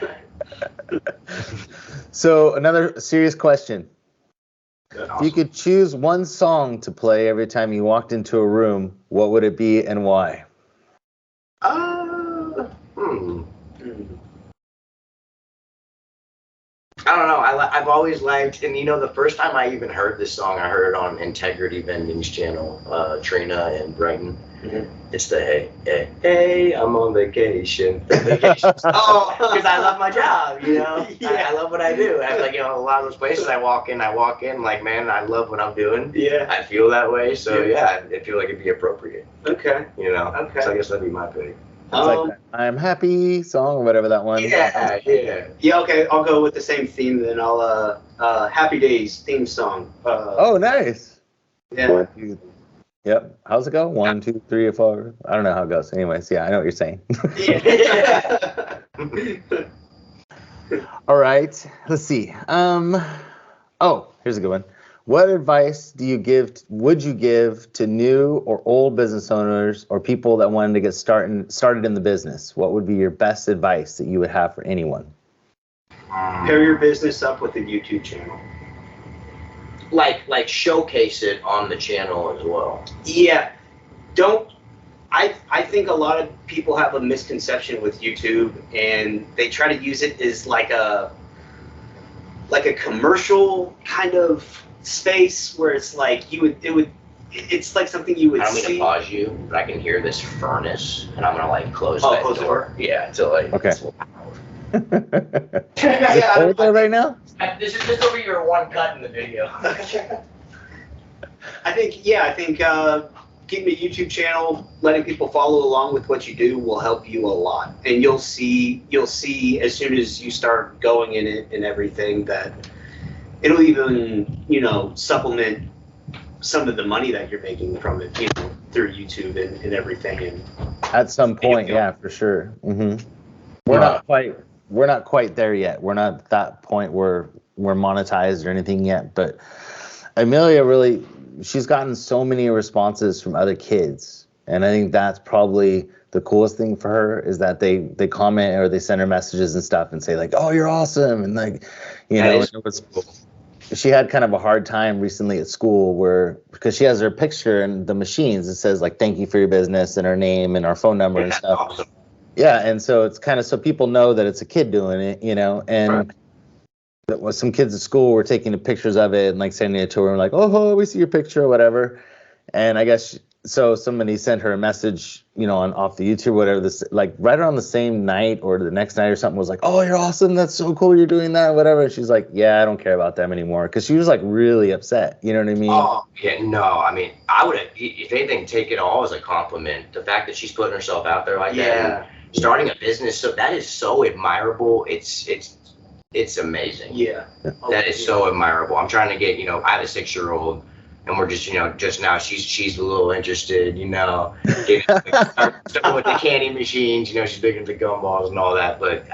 So another serious question. Good, If you could choose one song to play every time you walked into a room, what would it be and why? I don't know. I've always liked, and the first time I even heard this song, I heard it on Integrity Vending's channel, Trina and Brighton. Mm-hmm. It's the hey, I'm on vacation. Oh, because I love my job, Yeah. I love what I do. I like, a lot of those places I walk in, like, man, I love what I'm doing. Yeah. I feel that way, so I feel like it'd be appropriate. Okay. Okay. So I guess that'd be my pick. It's like that I'm happy song or whatever that one. Yeah. Yeah, okay, I'll go with the same theme then. I'll Happy Days theme song. Oh, nice. Yeah. Yep. How's it go? 1, 2, 3, 4. I don't know how it goes. Anyways, yeah, I know what you're saying. All right. Let's see. Oh, here's a good one. What advice would you give to new or old business owners or people that wanted to get started in the business? What would be your best advice that you would have for anyone? Pair your business up with a YouTube channel. Like showcase it on the channel as well. Yeah. I think a lot of people have a misconception with YouTube, and they try to use it as like a commercial kind of space where it's like it's like something you would see. I don't mean to pause you, but I can hear this furnace, and I'm gonna close that door. Yeah, until okay. It's loud. Yeah, is it there right now? This is just over your one cut in the video. I think keeping a YouTube channel, letting people follow along with what you do will help you a lot. And you'll see as soon as you start going in it and everything that it'll even, supplement some of the money that you're making from it, through YouTube and everything. And at some point, yeah, for sure. Mm-hmm. We're not quite there yet. We're not at that point where we're monetized or anything yet. But Amelia she's gotten so many responses from other kids. And I think that's probably the coolest thing for her is that they comment or they send her messages and stuff and say like, oh, you're awesome. And like, she had kind of a hard time recently at school because she has her picture and the machines, it says like, thank you for your business and her name and our phone number and stuff. Awesome. Yeah, and so it's kind of so people know that it's a kid doing it, and that was some kids at school were taking the pictures of it and like sending it to her and like, oh, we see your picture or whatever. And I guess so somebody sent her a message, on off the YouTube, whatever, this like right around the same night or the next night or something was like, oh, you're awesome, that's so cool, you're doing that, whatever. And she's like, yeah, I don't care about them anymore, because she was like really upset. You know what I mean? Oh yeah, no, I mean, I would have, if anything, take it all as a compliment. The fact that she's putting herself out there like that. Starting a business, so that is so admirable. It's amazing. Yeah. That is so admirable. I'm trying to get, I have a 6-year-old, and we're just, just now she's a little interested, getting starting with the candy machines, she's big into gumballs and all that, but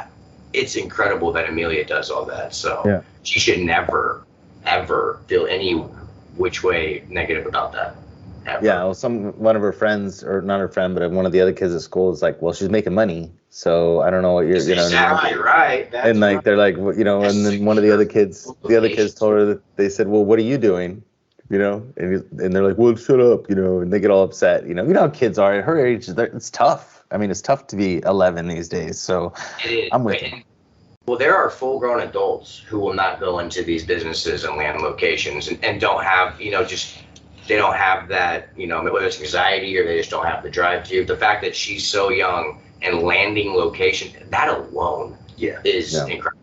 it's incredible that Amelia does all that. So she should never, ever feel any which way negative about that. Ever. Yeah, well, one of her friends, or not her friend, but one of the other kids at school is like, well, she's making money, so I don't know what you're, right. That's and like right. they're like, and then one of the other kids told her that they said, well, what are you doing, and they're like, well, shut up, and they get all upset, you know how kids are at her age. It's tough. I mean, it's tough to be 11 these days. So I'm with you. Well, there are full-grown adults who will not go into these businesses and land locations and don't have, they don't have that, whether it's anxiety or they just don't have the drive to. The fact that she's so young and landing location, that alone is incredible.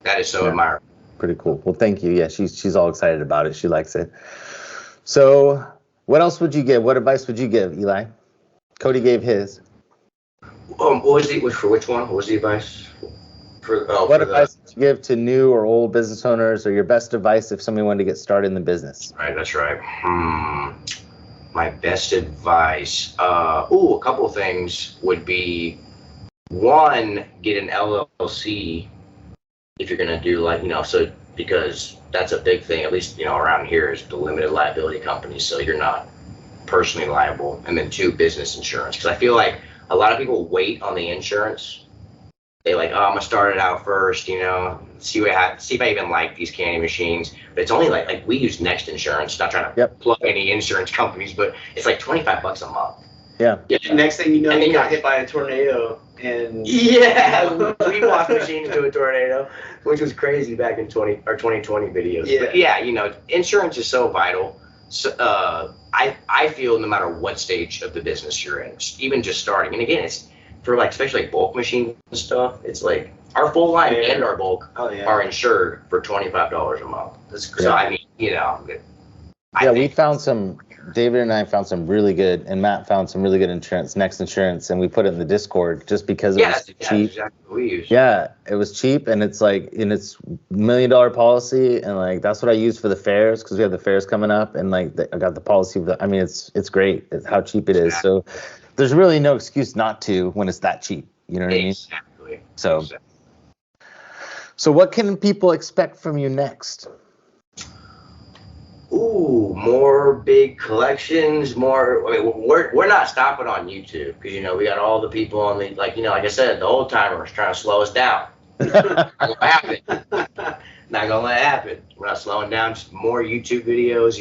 That is so admirable. Pretty cool. Well, thank you. Yeah, she's all excited about it. She likes it. So what else would you give? What advice would you give, Eli? Cody gave his. What was for which one? What was the advice? What advice would you give to new or old business owners, or your best advice if somebody wanted to get started in the business? Right, that's right. My best advice. A couple of things would be one, get an LLC if you're gonna do like, so because that's a big thing, at least, around here is the limited liability companies, so you're not personally liable. And then two, business insurance, because I feel like a lot of people wait on the insurance. They like, oh, I'm gonna start it out first, see if I even like these candy machines. But it's only like we use Next Insurance, not trying to plug any insurance companies, but it's like $25 a month. Yeah. Next thing you know, you got hit by a tornado, and we lost machines into a tornado, which was crazy back in 2020 videos. Yeah. But yeah, insurance is so vital. So, I feel no matter what stage of the business you're in, even just starting, and again, it's for like especially like bulk machines and stuff. It's like our full line and our bulk are insured for $25 a month. That's crazy. So I mean, we found some. David and I found some really good, and Matt found some really good insurance, Next Insurance, and we put it in the Discord just because it was cheap. That's exactly what we use. Yeah, it was cheap, and it's like, and it's $1 million policy, and like that's what I use for the fairs because we have the fairs coming up, and like I got the policy. I mean, it's great. It's how cheap it is. So there's really no excuse not to when it's that cheap. You know what I mean? Exactly. So what can people expect from you next? Ooh, more big collections, more. I mean, we're not stopping on YouTube because we got all the people on the like I said, the old timers trying to slow us down. Not gonna happen. Not gonna let it happen. We're not slowing down. Just more YouTube videos.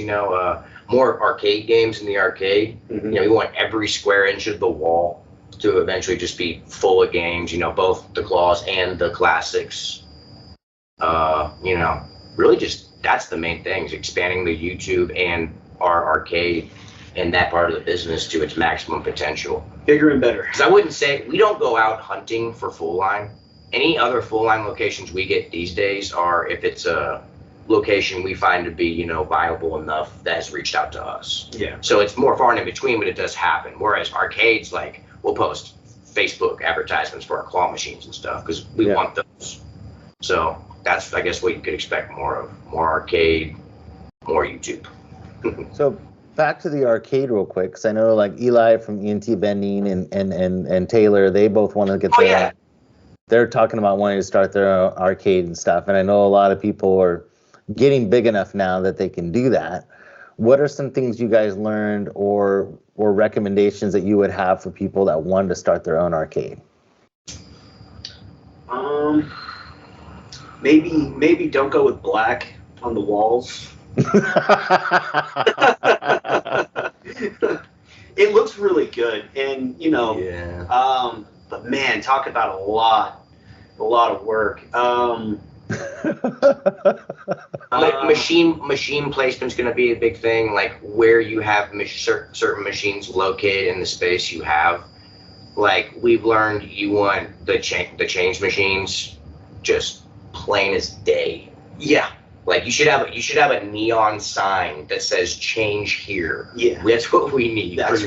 More arcade games in the arcade. Mm-hmm. We want every square inch of the wall to eventually just be full of games. Both the claws and the classics. Really just. That's the main thing, is expanding the YouTube and our arcade and that part of the business to its maximum potential. Bigger and better. Because I wouldn't say, we don't go out hunting for full line. Any other full line locations we get these days are if it's a location we find to be, viable enough that has reached out to us. Yeah. So it's more far and in between, but it does happen. Whereas arcades, like, we'll post Facebook advertisements for our claw machines and stuff because we want those. So that's, I guess, what you could expect more of. More arcade, more YouTube. So back to the arcade real quick, because I know like Eli from ENT Vending and Taylor, they both want to get they're talking about wanting to start their own arcade and stuff. And I know a lot of people are getting big enough now that they can do that. What are some things you guys learned or recommendations that you would have for people that wanted to start their own arcade? Maybe don't go with black on the walls. It looks really good, and but man, talk about a lot of work. Like machine placement's going to be a big thing, like where you have certain machines located in the space you have. Like we've learned, you want the change machines just plain as day. Yeah. Like you should have a neon sign that says change here. Yeah. That's what we need. That's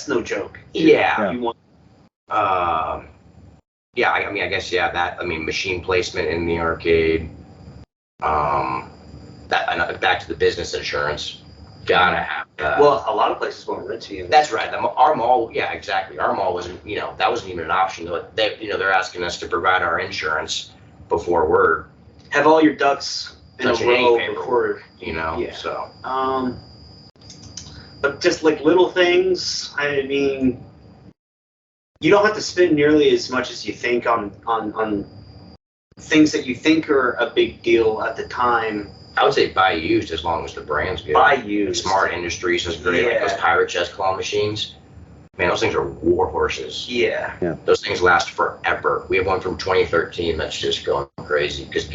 no joke. Yeah. You want I guess machine placement in the arcade. Back to the business insurance. Gotta have that. Well, a lot of places won't rent to you. That's right. Our mall, yeah, exactly. Our mall wasn't, that wasn't even an option. They're asking us to provide our insurance before we're have all your ducks in a row before, So. But just like little things, I mean, you don't have to spend nearly as much as you think on things that you think are a big deal at the time. I would say buy used as long as the brand's good. Buy used. Smart Industries is great. Like those pirate chest claw machines. Man, those things are war horses. Yeah. Those things last forever. We have one from 2013 that's just going crazy because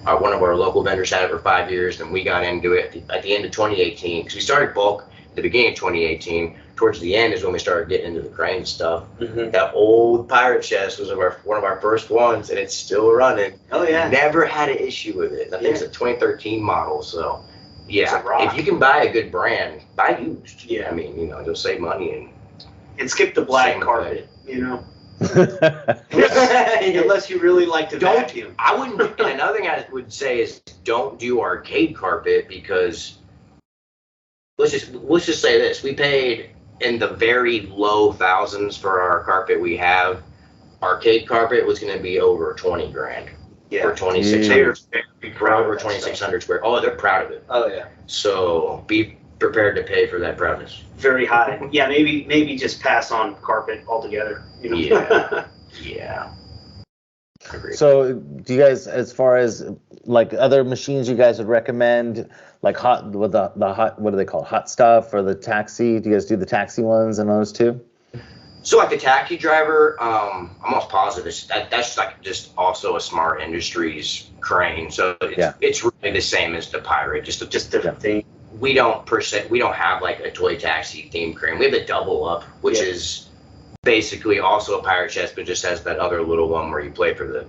one of our local vendors had it for 5 years, and we got into it at the end of 2018 because we started bulk at the beginning of 2018. Towards the end is when we started getting into the crane stuff. Mm-hmm. That old pirate chest was one of our first ones, and it's still running. Oh yeah. Never had an issue with it. I think it's a 2013 model, so yeah. If you can buy a good brand, buy used. Yeah. I mean, you'll save money and skip the black carpet. Unless you really like to vacuum. I wouldn't. And another thing I would say is don't do arcade carpet because let's just say this: we paid in the very low thousands for our carpet we have. arcade carpet was going to be over 20 grand. Yeah. Or 2,600. Very proud Over of that 2,600 square. Oh, they're proud of it. Oh yeah. So be prepared to pay for that proudness. Very high. Yeah, maybe just pass on carpet altogether. You know? Yeah. Yeah. Agreed. So do you guys, as far as like other machines you guys would recommend, like hot with the hot, what do they call it? Hot stuff or the taxi? Do you guys do the taxi ones and those too? So like the taxi driver, I'm almost positive that's like just also a Smart Industries crane. So it's really the same as the Pirate, just different thing. We don't have like a toy taxi themed crane. We have the double up, which is basically also a pirate chest, but just has that other little one where you play for the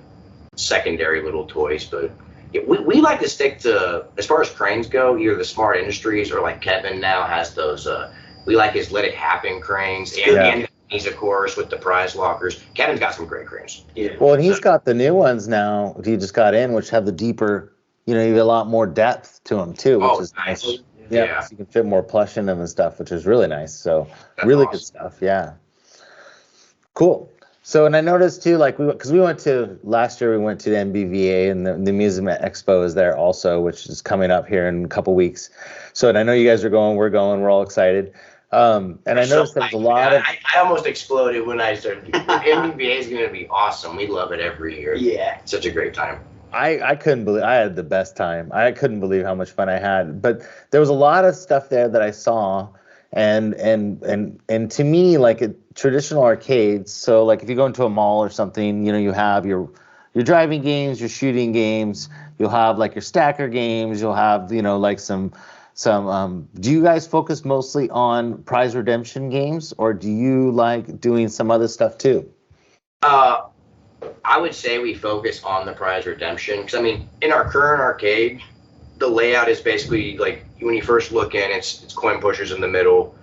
secondary little toys. But we like to stick to, as far as cranes go, either the Smart Industries or like Kevin now has those. We like his Let It Happen cranes and he's of course with the prize lockers. Kevin's got some great cranes. Yeah. Well, and he's got the new ones now. He just got in, which have the deeper, you know, you have a lot more depth to them too, which is nice. Yeah, so you can fit more plush in them and stuff, which is really nice. So that's really awesome. Good stuff. Yeah. Cool. So, and I noticed too, like because we went to last year, we went to the MBVA and the Amusement Expo is there also, which is coming up here in a couple weeks. So, and I know you guys are going, we're going, we're all excited. And I noticed there was a lot of. I almost exploded when I started. MBVA is going to be awesome. We love it every year. Yeah. It's such a great time. I couldn't believe, I had the best time. I couldn't believe how much fun I had. But there was a lot of stuff there that I saw, and to me, like traditional arcades. So like if you go into a mall or something, you know, you have your driving games, your shooting games, you'll have like your stacker games, you'll have, you know, like some do you guys focus mostly on prize redemption games, or do you like doing some other stuff too? I would say we focus on the prize redemption because, I mean, in our current arcade, the layout is basically like when you first look in, it's coin pushers in the middle.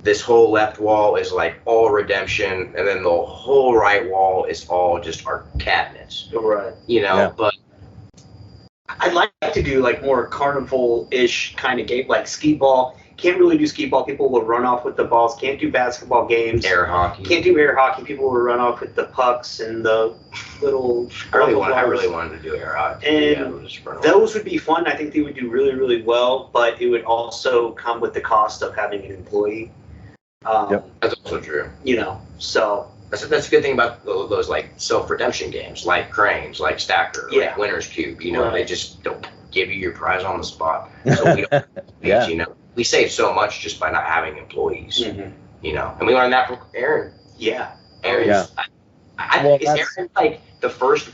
This whole left wall is like all redemption, and then the whole right wall is all just our cabinets. Right. You know, but I'd like to do like more carnival-ish kind of game, like skee ball. Can't really do skee ball. People will run off with the balls. Can't do basketball games. Air hockey. Can't do air hockey. People will run off with the pucks and the little. I really wanted to do air hockey. And those would be fun. I think they would do really, really well, but it would also come with the cost of having an employee. That's also true. You know, so. That's a good thing about those like self-redemption games, like Cranes, like Stacker, like Winner's Cube. You know, they just don't give you your prize on the spot. So we don't, you know, we save so much just by not having employees. Mm-hmm. You know, and we learned that from Aaron. Yeah. Aaron. Is Aaron like the first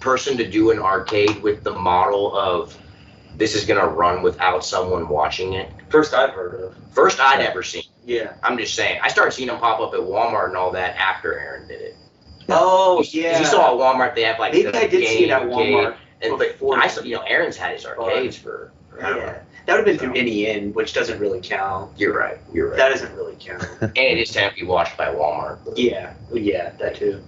person to do an arcade with the model of this is gonna run without someone watching it? First I've heard of. First I'd ever seen. Yeah. I'm just saying. I started seeing them pop up at Walmart and all that after Aaron did it. Oh, yeah. You saw at Walmart, they have like maybe I did see it at Walmart. And but I saw, you know, Aaron's had his arcades for. Yeah. That would have been through NEN, which doesn't really count. You're right. That doesn't really count. And it is time to be watched by Walmart. Yeah, that too.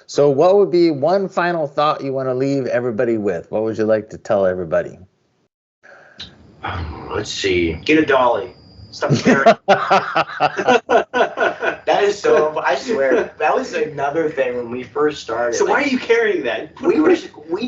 So what would be one final thought you want to leave everybody with? What would you like to tell everybody? Let's see. Get a dolly. Stop carrying. That is so. I swear that was another thing when we first started. So why are you carrying that? We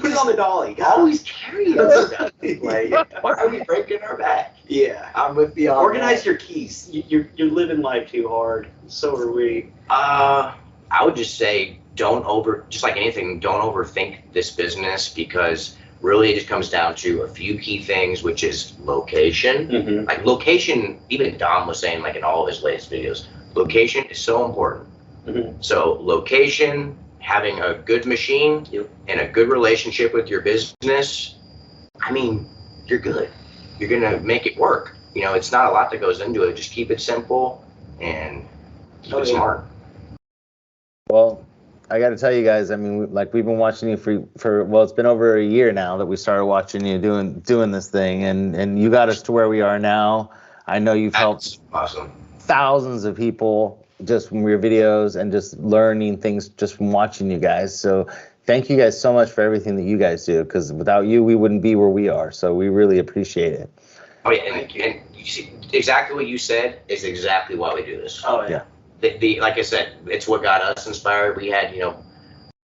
put it on the dolly. Always carrying stuff. Like, why are we breaking our back? Yeah, I'm with you. Organize your keys. You're living life too hard. So are we. I would just say just like anything, don't overthink this business because. Really, it just comes down to a few key things, which is location. Mm-hmm. Like location, even Dom was saying, like in all of his latest videos, location is so important. Mm-hmm. So location, having a good machine, and a good relationship with your business, I mean, you're good. You're gonna make it work. You know, it's not a lot that goes into it. Just keep it simple and keep it smart. Well, I got to tell you guys, I mean, like we've been watching you for well, it's been over a year now that we started watching you doing this thing, and you got us to where we are now. I know you've helped thousands of people just from your videos and just learning things just from watching you guys. So thank you guys so much for everything that you guys do, because without you, we wouldn't be where we are. So we really appreciate it. Oh yeah, and you see, exactly what you said is exactly why we do this. Oh yeah. like I said, it's what got us inspired. We had,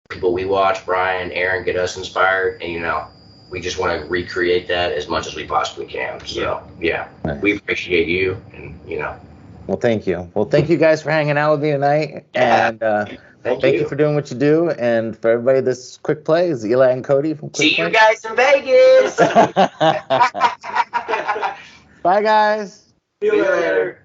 people we watch, Brian, Aaron, get us inspired, and we just want to recreate that as much as we possibly can. So yeah, Nice. we appreciate you, and Well, thank you. Well, thank you guys for hanging out with me tonight, and thank you for doing what you do. And for everybody, this Quick Play is Eli and Cody from Quick See Play. you guys in Vegas. Bye, guys. See you later.